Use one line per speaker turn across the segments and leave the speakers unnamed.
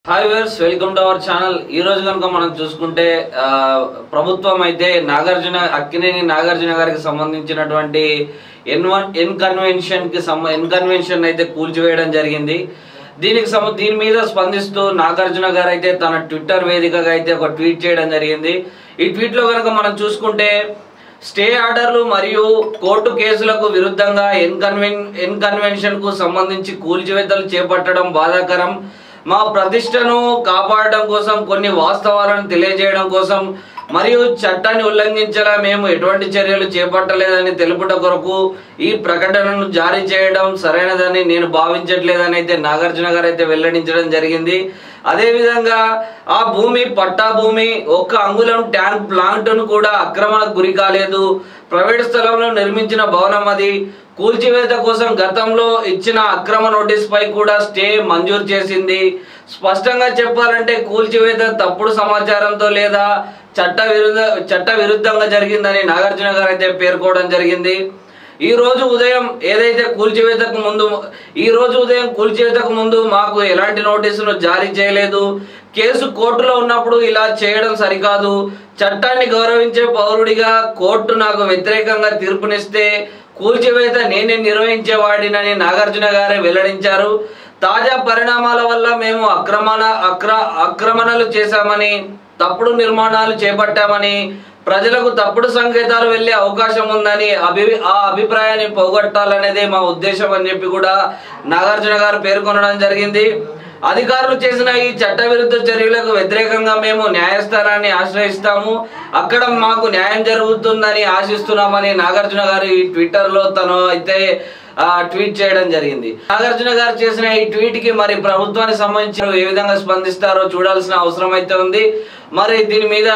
Hi viewers, welcome to our channel. ఈ రోజు కనుక మనం చూసుకుంటే ప్రభుత్వం అయితే అక్కినేని నాగార్జున గారికి సంబంధించినటువంటి ఎన్ కన్వెన్షన్ అయితే కూల్చివేయడం జరిగింది. దీని మీద స్పందిస్తూ నాగార్జున గారు అయితే తన ట్విట్టర్ వేదికగా అయితే ఒక ట్వీట్ చేయడం జరిగింది. ఈ ట్వీట్ లో కనుక మనం చూసుకుంటే స్టే ఆర్డర్లు మరియు కోర్టు కేసులకు విరుద్ధంగా ఎన్ కన్వెన్షన్ కు సంబంధించి కూల్చివేతలు చేపట్టడం బాధాకరం. మా ప్రతిష్టను కాపాడడం కోసం, కొన్ని వాస్తవాలను తెలియజేయడం కోసం మరియు చట్టాన్ని ఉల్లంఘించేలా మేము ఎటువంటి చర్యలు చేపట్టలేదని తెలుపుట కొరకు ఈ ప్రకటనను జారీ చేయడం సరైనదని నేను భావించట్లేదని అయితే నాగార్జున గారు అయితే వెల్లడించడం జరిగింది. అదేవిధంగా ఆ భూమి పట్టా భూమి 1 అంగుళం ట్యాంక్ ప్లాంట్ను కూడా ఆక్రమణకు గురి కాలేదు. ప్రైవేట్ స్థలంలో నిర్మించిన భవనం అది. కూల్చివేత కోసం గతంలో ఇచ్చిన అక్రమ నోటీస్ పై కూడా స్టే మంజూరు చేసింది. స్పష్టంగా చెప్పాలంటే కూల్చివేత తప్పుడు సమాచారంతో లేదా చట్ట విరుద్ధంగా జరిగిందని నాగార్జున గారు అయితే పేర్కోవడం జరిగింది. ఈ రోజు ఉదయం కూల్చివేతకు ముందు మాకు ఎలాంటి నోటీసులు జారీ చేయలేదు. కేసు కోర్టులో ఉన్నప్పుడు ఇలా చేయడం సరికాదు. చట్టాన్ని గౌరవించే పౌరుడిగా కోర్టు నాకు వ్యతిరేకంగా తీర్పునిస్తే కూల్చివేత నేనే నిర్వహించేవాడినని నాగార్జున గారే వెల్లడించారు. తాజా పరిణామాల వల్ల మేము ఆక్రమణలు చేశామని, తప్పుడు నిర్మాణాలు చేపట్టామని, ప్రజలకు తప్పుడు సంకేతాలు వెళ్లే అవకాశం ఉందని ఆ అభిప్రాయాన్ని పోగొట్టాలనేదే మా ఉద్దేశం అని చెప్పి కూడా నాగార్జున గారు పేర్కొనడం జరిగింది. అధికారులు చేసిన ఈ చట్టవిరుద్ధ చర్యలకు వ్యతిరేకంగా మేము న్యాయస్థానాన్ని ఆశ్రయిస్తాము. అక్కడ మాకు న్యాయం జరుగుతుందని ఆశిస్తున్నామని నాగార్జున గారు ఈ ట్విట్టర్ లో తను అయితే ట్వీట్ చేయడం జరిగింది. నాగార్జున గారు చేసిన ఈ ట్వీట్ కి మరి ప్రభుత్వానికి సంబంధించి ఏ విధంగా స్పందిస్తారో చూడాల్సిన అవసరం అయితే ఉంది. మరి దీని మీద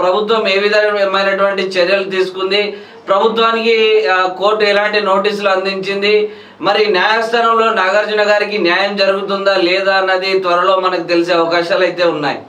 ప్రభుత్వం ఏ విధమైనటువంటి చర్యలు తీసుకుంది, ప్రభుత్వానికి కోర్టు ఎలాంటి నోటీసులు అందించింది, మరి న్యాయస్థానంలో నాగార్జున గారికి న్యాయం జరుగుతుందా లేదా అన్నది త్వరలో మనకు తెలిసే అవకాశాలు అయితే ఉన్నాయి.